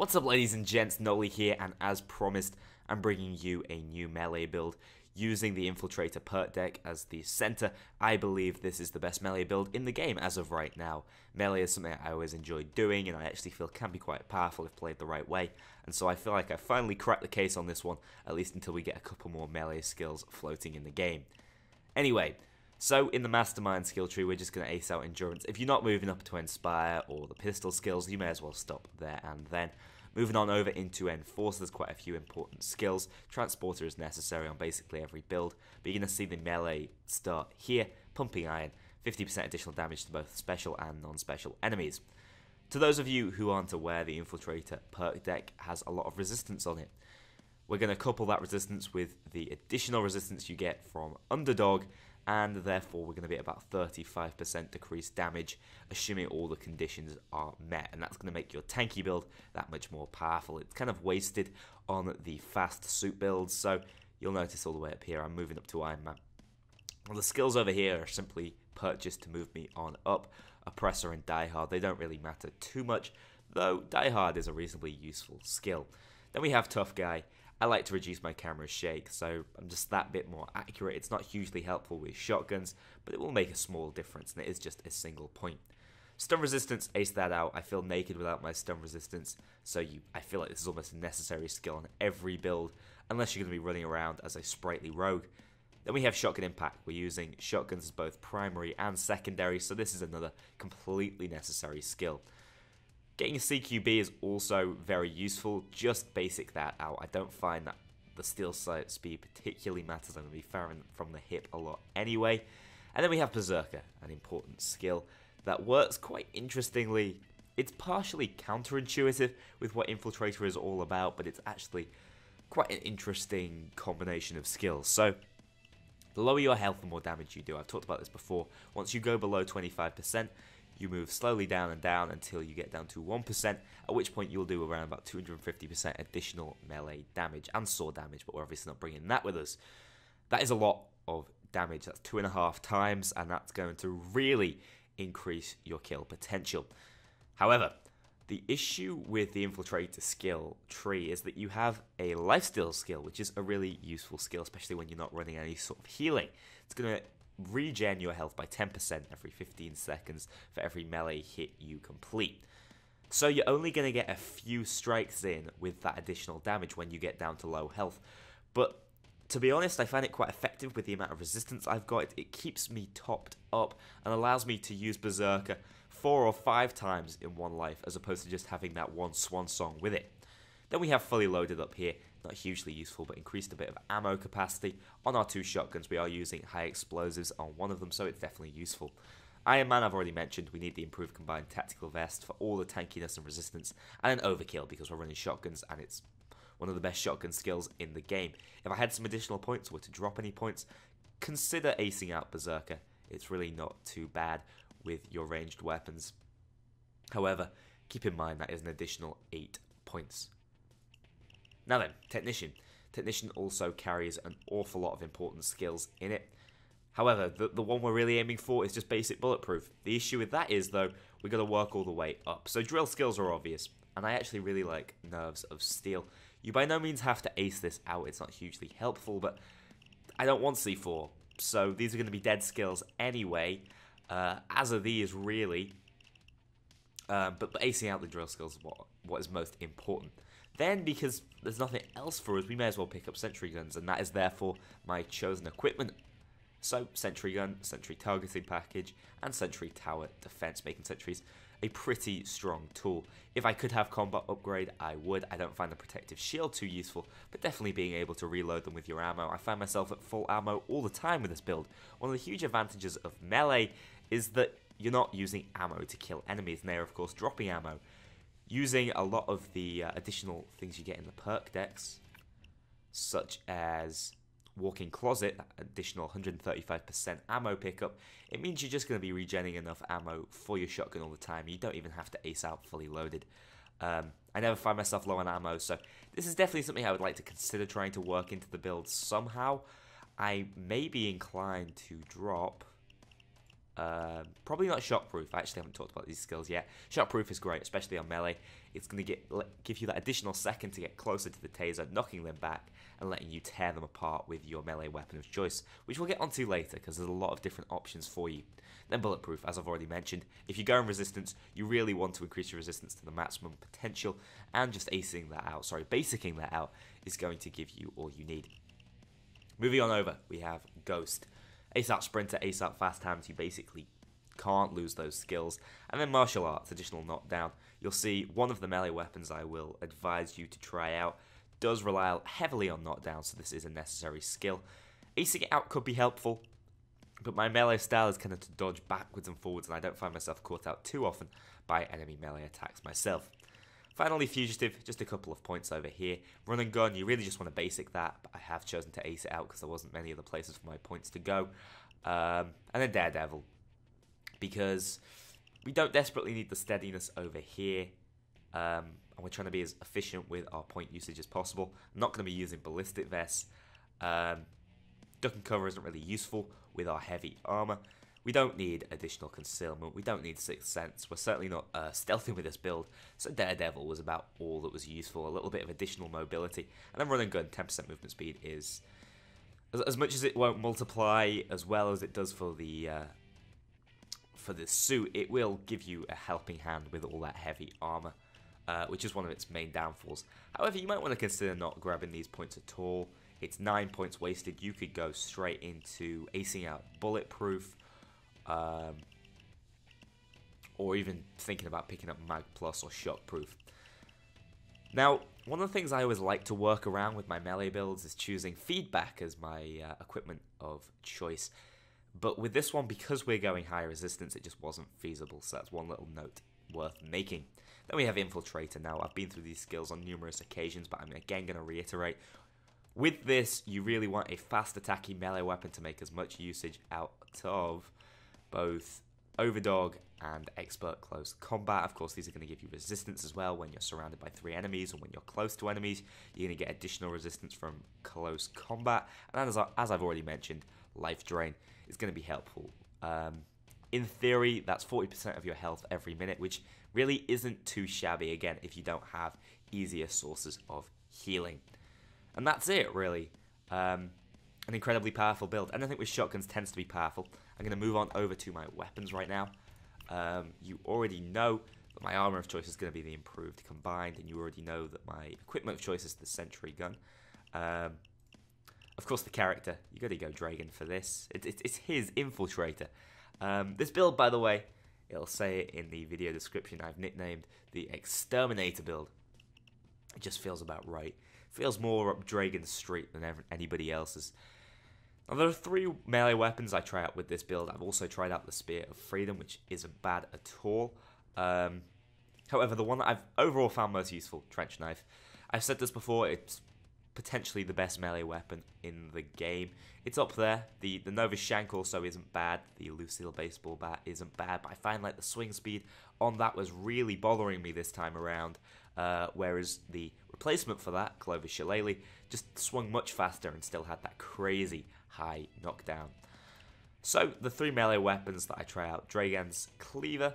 What's up, ladies and gents, Noli here, and as promised, I'm bringing you a new melee build using the Infiltrator Perk Deck as the center. I believe this is the best melee build in the game as of right now. Melee is something I always enjoyed doing, and I actually feel can be quite powerful if played the right way, and so I feel like I finally cracked the case on this one, at least until we get a couple more melee skills floating in the game. Anyway, so in the Mastermind skill tree, we're just going to ace out Endurance. If you're not moving up to Inspire or the Pistol skills, you may as well stop there and then. Moving on over into Enforce, there's quite a few important skills. Transporter is necessary on basically every build, but you're going to see the melee start here. Pumping Iron, 50% additional damage to both special and non-special enemies. To those of you who aren't aware, the Infiltrator Perk Deck has a lot of resistance on it. We're going to couple that resistance with the additional resistance you get from Underdog, and therefore we're going to be at about 35% decreased damage, assuming all the conditions are met, and that's going to make your tanky build that much more powerful. It's kind of wasted on the fast suit builds, so you'll notice all the way up here I'm moving up to Iron Man. Well, the skills over here are simply purchased to move me on up. Oppressor and Die Hard, they don't really matter too much, though Die Hard is a reasonably useful skill. Then we have Tough Guy. I like to reduce my camera's shake, so I'm just that bit more accurate. It's not hugely helpful with shotguns, but it will make a small difference, and it is just a single point. Stun resistance, ace that out. I feel naked without my stun resistance, so I feel like this is almost a necessary skill on every build, unless you're going to be running around as a sprightly rogue. Then we have Shotgun Impact. We're using shotguns as both primary and secondary, so this is another completely necessary skill. Getting a CQB is also very useful. Just basic that out. I don't find that the steel sight speed particularly matters. I'm going to be firing from the hip a lot anyway. And then we have Berserker, an important skill that works quite interestingly. It's partially counterintuitive with what Infiltrator is all about, but it's actually quite an interesting combination of skills. So, the lower your health, the more damage you do. I've talked about this before. Once you go below 25%, you move slowly down and down until you get down to 1%, at which point you'll do around about 250% additional melee damage and sword damage, but we're obviously not bringing that with us. That is a lot of damage. That's 2.5 times, and that's going to really increase your kill potential. However, the issue with the Infiltrator skill tree is that you have a lifesteal skill, which is a really useful skill, especially when you're not running any sort of healing. It's going to regen your health by 10% every 15 seconds for every melee hit you complete. So you're only going to get a few strikes in with that additional damage when you get down to low health. But to be honest, I find it quite effective with the amount of resistance I've got. It keeps me topped up and allows me to use Berserker 4 or 5 times in one life, as opposed to just having that one swan song with it. Then we have Fully Loaded up here. Not hugely useful, but increased a bit of ammo capacity. On our 2 shotguns, we are using high explosives on one of them, so it's definitely useful. Iron Man, I've already mentioned, we need the improved combined tactical vest for all the tankiness and resistance, and an Overkill because we're running shotguns, and it's one of the best shotgun skills in the game. If I had some additional points, or to drop any points, consider acing out Berserker. It's really not too bad with your ranged weapons. However, keep in mind that is an additional 8 points. Now then, Technician. Technician also carries an awful lot of important skills in it. However, the one we're really aiming for is just basic bulletproof. The issue with that is, though, we've got to work all the way up. So drill skills are obvious, and I actually really like Nerves of Steel. You by no means have to ace this out, it's not hugely helpful, but I don't want C4, so these are going to be dead skills anyway, as are these really. But acing out the drill skills is what is most important. Then, because there's nothing else for us, we may as well pick up sentry guns, and that is therefore my chosen equipment. So, sentry gun, sentry targeting package, and sentry tower defense, making sentries a pretty strong tool. If I could have combat upgrade, I would. I don't find the protective shield too useful, but definitely being able to reload them with your ammo. I find myself at full ammo all the time with this build. One of the huge advantages of melee is that you're not using ammo to kill enemies, and they're of course dropping ammo. Using a lot of the additional things you get in the perk decks, such as Walk-in Closet, additional 135% ammo pickup, it means you're just going to be regenerating enough ammo for your shotgun all the time. You don't even have to ace out Fully Loaded. I never find myself low on ammo, so this is definitely something I would like to consider trying to work into the build somehow. I may be inclined to drop Probably not shockproof. I actually haven't talked about these skills yet. Shockproof is great, especially on melee. It's going to give you that additional second to get closer to the taser, knocking them back and letting you tear them apart with your melee weapon of choice, which we'll get onto later because there's a lot of different options for you. Then bulletproof, as I've already mentioned. If you go in resistance, you really want to increase your resistance to the maximum potential, and just basicing that out is going to give you all you need. Moving on over, we have Ghost. Ace out sprinter, ace out fast hands, you basically can't lose those skills. And then martial arts, additional knockdown. You'll see one of the melee weapons I will advise you to try out does rely heavily on knockdown, so this is a necessary skill. Acing it out could be helpful, but my melee style is kind of to dodge backwards and forwards, and I don't find myself caught out too often by enemy melee attacks myself. Finally, Fugitive, just a couple of points over here. Run and gun, you really just want to basic that, but I have chosen to ace it out because there wasn't many other places for my points to go. And then Daredevil, because we don't desperately need the steadiness over here, and we're trying to be as efficient with our point usage as possible. I'm not going to be using ballistic vests. Duck and cover isn't really useful with our heavy armor. We don't need additional concealment, we don't need Sixth Sense, we're certainly not stealthing with this build, so Daredevil was about all that was useful, a little bit of additional mobility, and then run and gun, 10% movement speed is, as much as it won't multiply as well as it does for the suit, it will give you a helping hand with all that heavy armor, which is one of its main downfalls. However, you might want to consider not grabbing these points at all. It's 9 points wasted. You could go straight into acing out bulletproof, or even thinking about picking up Mag Plus or Shockproof. Now, one of the things I always like to work around with my melee builds is choosing feedback as my equipment of choice. But with this one, because we're going high resistance, it just wasn't feasible, so that's one little note worth making. Then we have Infiltrator. Now, I've been through these skills on numerous occasions, but I'm again going to reiterate. With this, you really want a fast attacking melee weapon to make as much usage out of both Overdog and Expert Close Combat. Of course, these are going to give you resistance as well when you're surrounded by 3 enemies, and when you're close to enemies, you're going to get additional resistance from Close Combat. And as I've already mentioned, Life Drain is going to be helpful. In theory, that's 40% of your health every minute, which really isn't too shabby, again, if you don't have easier sources of healing. And that's it, really. An incredibly powerful build. Anything with shotguns tends to be powerful. I'm going to move on over to my weapons right now. You already know that my armor of choice is going to be the improved combined, and you already know that my equipment of choice is the sentry gun. Of course, the character, you got to go Dragon for this. It's his Infiltrator. This build, by the way, it'll say it in the video description, I've nicknamed the Exterminator build. It just feels about right. Feels more up Dragon's street than anybody else's. Now, there are 3 melee weapons I try out with this build. I've also tried out the Spear of Freedom, which isn't bad at all. However, the one that I've overall found most useful, Trench Knife. I've said this before, it's potentially the best melee weapon in the game. It's up there. The Nova Shank also isn't bad. The Lucille Baseball Bat isn't bad, but I find like the swing speed on that was really bothering me this time around, whereas the replacement for that, Clovis Shillelagh, just swung much faster and still had that crazy high knockdown. So, the 3 melee weapons that I try out, Dragon's Cleaver,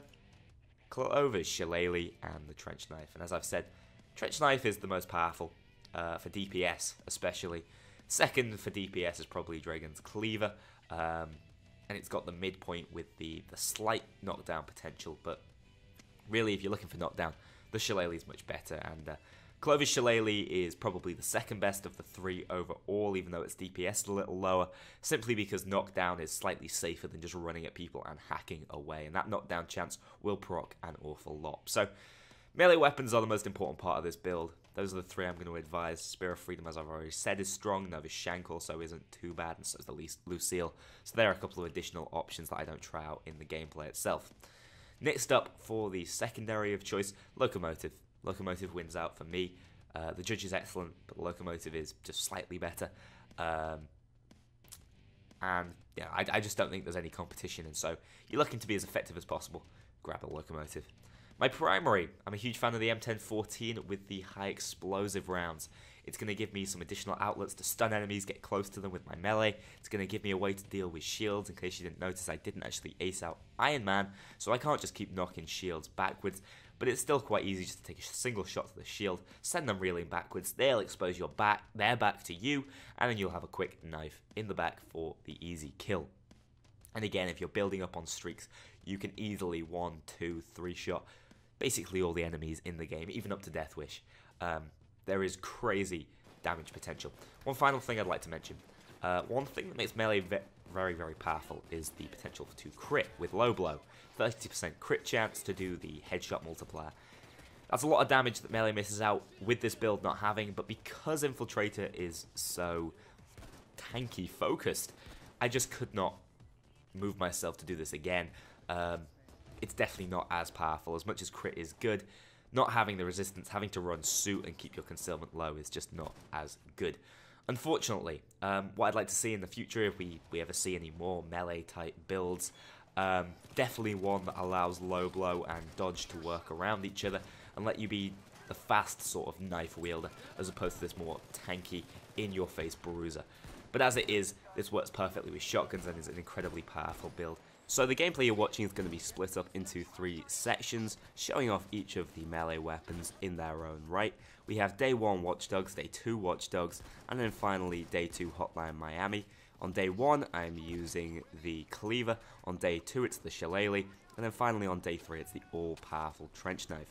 Clovis Shillelagh, and the Trench Knife. And as I've said, Trench Knife is the most powerful, for DPS especially. Second for DPS is probably Dragon's Cleaver, and it's got the midpoint with the slight knockdown potential, but really if you're looking for knockdown, the Shillelagh is much better, and Clovis Shillelagh is probably the second best of the 3 overall, even though its DPS is a little lower, simply because knockdown is slightly safer than just running at people and hacking away, and that knockdown chance will proc an awful lot. So, melee weapons are the most important part of this build. Those are the 3 I'm going to advise. Spear of Freedom, as I've already said, is strong. Nova Shank also isn't too bad, and so is the Lucille. So there are a couple of additional options that I don't try out in the gameplay itself. Next up, for the secondary of choice, Locomotive. Locomotive wins out for me. The Judge is excellent, but the Locomotive is just slightly better. And yeah, I just don't think there's any competition, and so you're looking to be as effective as possible. Grab a Locomotive. My primary, I'm a huge fan of the M1014 with the high explosive rounds. It's going to give me some additional outlets to stun enemies, get close to them with my melee. It's going to give me a way to deal with shields. In case you didn't notice, I didn't actually ace out Iron Man, so I can't just keep knocking shields backwards. But it's still quite easy just to take a single shot to the shield, send them reeling backwards, they'll expose their back to you, and then you'll have a quick knife in the back for the easy kill. And again, if you're building up on streaks, you can easily 1, 2, 3 shot basically all the enemies in the game, even up to Deathwish. There is crazy damage potential. One final thing I'd like to mention. One thing that makes melee very, very powerful is the potential to crit with low blow. 30% crit chance to do the headshot multiplier. That's a lot of damage that melee misses out with this build not having, but because Infiltrator is so tanky focused, I just could not move myself to do this again. It's definitely not as powerful. As much as crit is good, not having the resistance, having to run suit and keep your concealment low is just not as good. Unfortunately, what I'd like to see in the future, if we ever see any more melee type builds, definitely one that allows low blow and dodge to work around each other and let you be the fast sort of knife wielder as opposed to this more tanky in-your-face bruiser. But as it is, this works perfectly with shotguns and is an incredibly powerful build. So the gameplay you're watching is going to be split up into 3 sections, showing off each of the melee weapons in their own right. We have Day 1 Watchdogs, Day 2 Watchdogs, and then finally Day 2 Hotline Miami. On Day 1, I'm using the Cleaver, on Day 2 it's the Shillelagh, and then finally on Day 3 it's the all-powerful Trench Knife.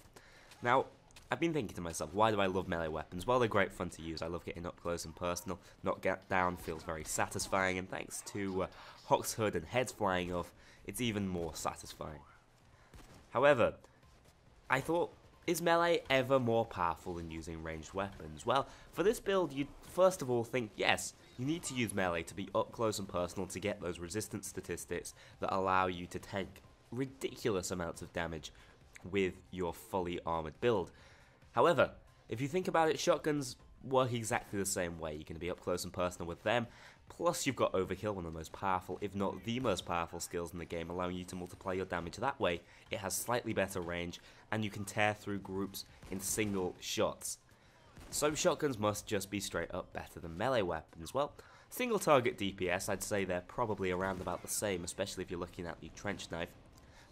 Now, I've been thinking to myself, why do I love melee weapons? Well, they're great fun to use. I love getting up close and personal. Knockdown feels very satisfying, and thanks to Hawk's Hood and heads flying off, it's even more satisfying. However, I thought, is melee ever more powerful than using ranged weapons? Well, for this build, you'd first of all think, yes, you need to use melee to be up close and personal to get those resistance statistics that allow you to tank ridiculous amounts of damage with your fully armored build. However, if you think about it, shotguns work exactly the same way. You can be up close and personal with them, plus you've got Overkill, one of the most powerful, if not the most powerful skills in the game, allowing you to multiply your damage that way. It has slightly better range, and you can tear through groups in single shots. So shotguns must just be straight up better than melee weapons. Well, single target DPS, I'd say they're probably around about the same, especially if you're looking at the Trench Knife.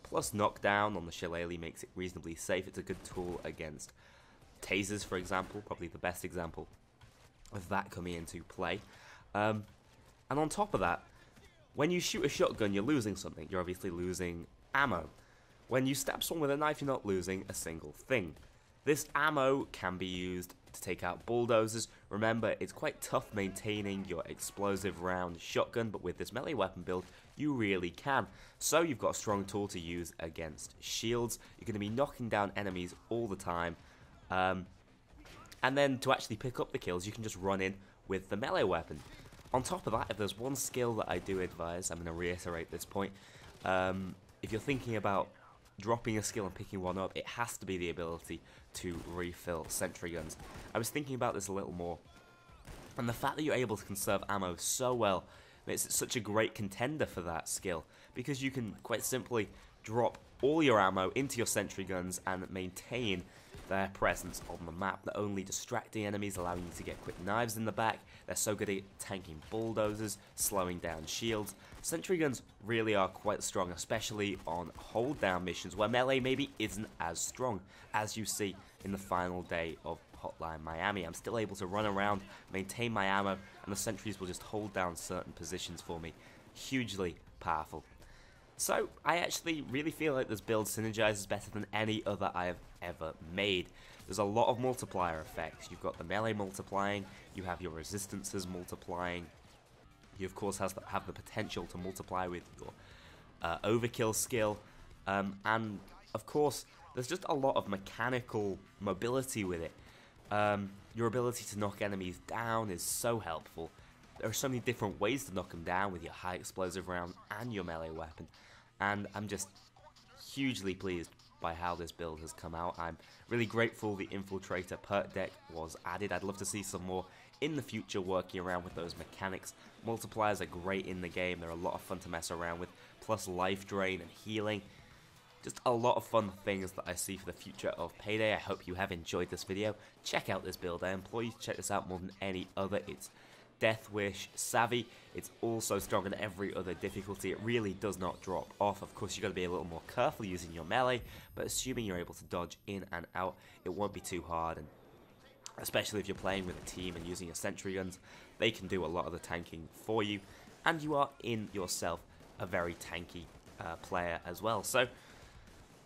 Plus knockdown on the Shillelagh makes it reasonably safe. It's a good tool against tasers, for example, probably the best example of that coming into play. And on top of that, when you shoot a shotgun, you're losing something. You're obviously losing ammo. When you stab someone with a knife, you're not losing a single thing. This ammo can be used to take out bulldozers. Remember, it's quite tough maintaining your explosive round shotgun, but with this melee weapon build, you really can. So you've got a strong tool to use against shields. You're going to be knocking down enemies all the time. And then to actually pick up the kills, you can just run in with the melee weapon. On top of that, if there's one skill that I do advise, I'm going to reiterate this point. If you're thinking about dropping a skill and picking one up, it has to be the ability to refill sentry guns. I was thinking about this a little more, and the fact that you're able to conserve ammo so well makes it such a great contender for that skill, because you can quite simply drop all your ammo into your sentry guns and maintain their presence on the map, not only distracting enemies, allowing you to get quick knives in the back. They're so good at tanking bulldozers, slowing down shields. Sentry guns really are quite strong, especially on hold down missions where melee maybe isn't as strong, as you see in the final day of Hotline Miami. I'm still able to run around, maintain my ammo, and the sentries will just hold down certain positions for me. Hugely powerful. So, I actually really feel like this build synergizes better than any other I have ever made. There's a lot of multiplier effects. You've got the melee multiplying, you have your resistances multiplying, you of course have the potential to multiply with your overkill skill, and of course there's just a lot of mechanical mobility with it. Your ability to knock enemies down is so helpful. There are so many different ways to knock them down with your high explosive round and your melee weapon, and I'm just hugely pleased by how this build has come out. I'm really grateful the Infiltrator Perk Deck was added. I'd love to see some more in the future working around with those mechanics. Multipliers are great in the game, they're a lot of fun to mess around with, plus life drain and healing. Just a lot of fun things that I see for the future of Payday. I hope you have enjoyed this video. Check out this build. I implore you to check this out more than any other. It's Deathwish savvy. It's also stronger than every other difficulty. It really does not drop off. Of course, you've got to be a little more careful using your melee, but assuming you're able to dodge in and out, it won't be too hard. And especially if you're playing with a team and using your sentry guns, they can do a lot of the tanking for you. And you are in yourself a very tanky player as well. So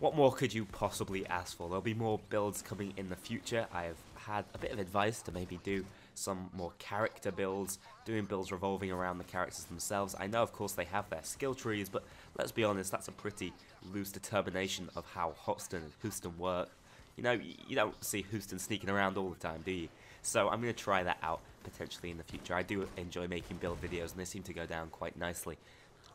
what more could you possibly ask for? There'll be more builds coming in the future. I've had a bit of advice to maybe do some more character builds, doing builds revolving around the characters themselves. I know, of course, they have their skill trees, but let's be honest, that's a pretty loose determination of how Houston and Houston work. You know, you don't see Houston sneaking around all the time, do you? So I'm going to try that out potentially in the future. I do enjoy making build videos, and they seem to go down quite nicely.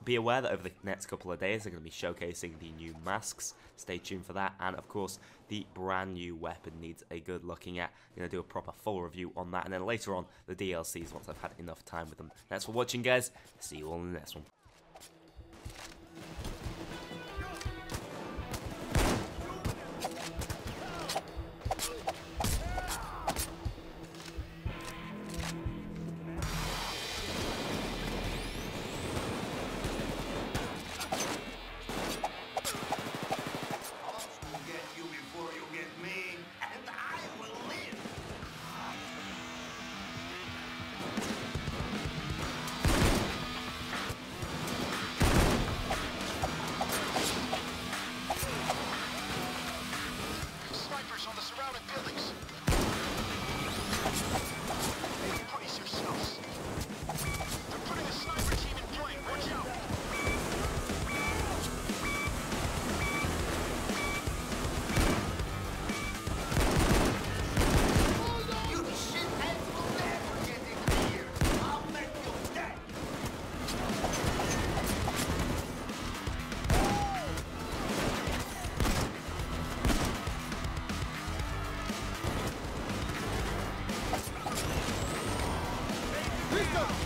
Be aware that over the next couple of days, they're going to be showcasing the new masks. Stay tuned for that. And, of course, the brand new weapon needs a good looking at. I'm going to do a proper full review on that. And then later on, the DLCs once I've had enough time with them. Thanks for watching, guys. See you all in the next one.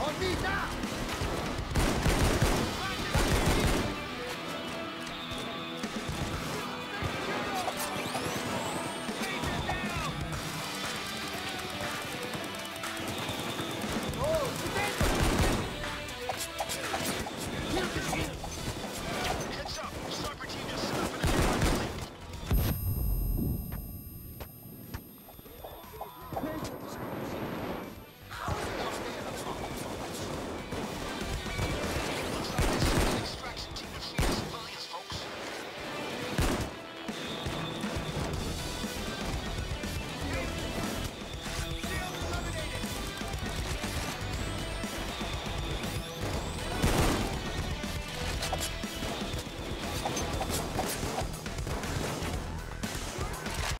On me now!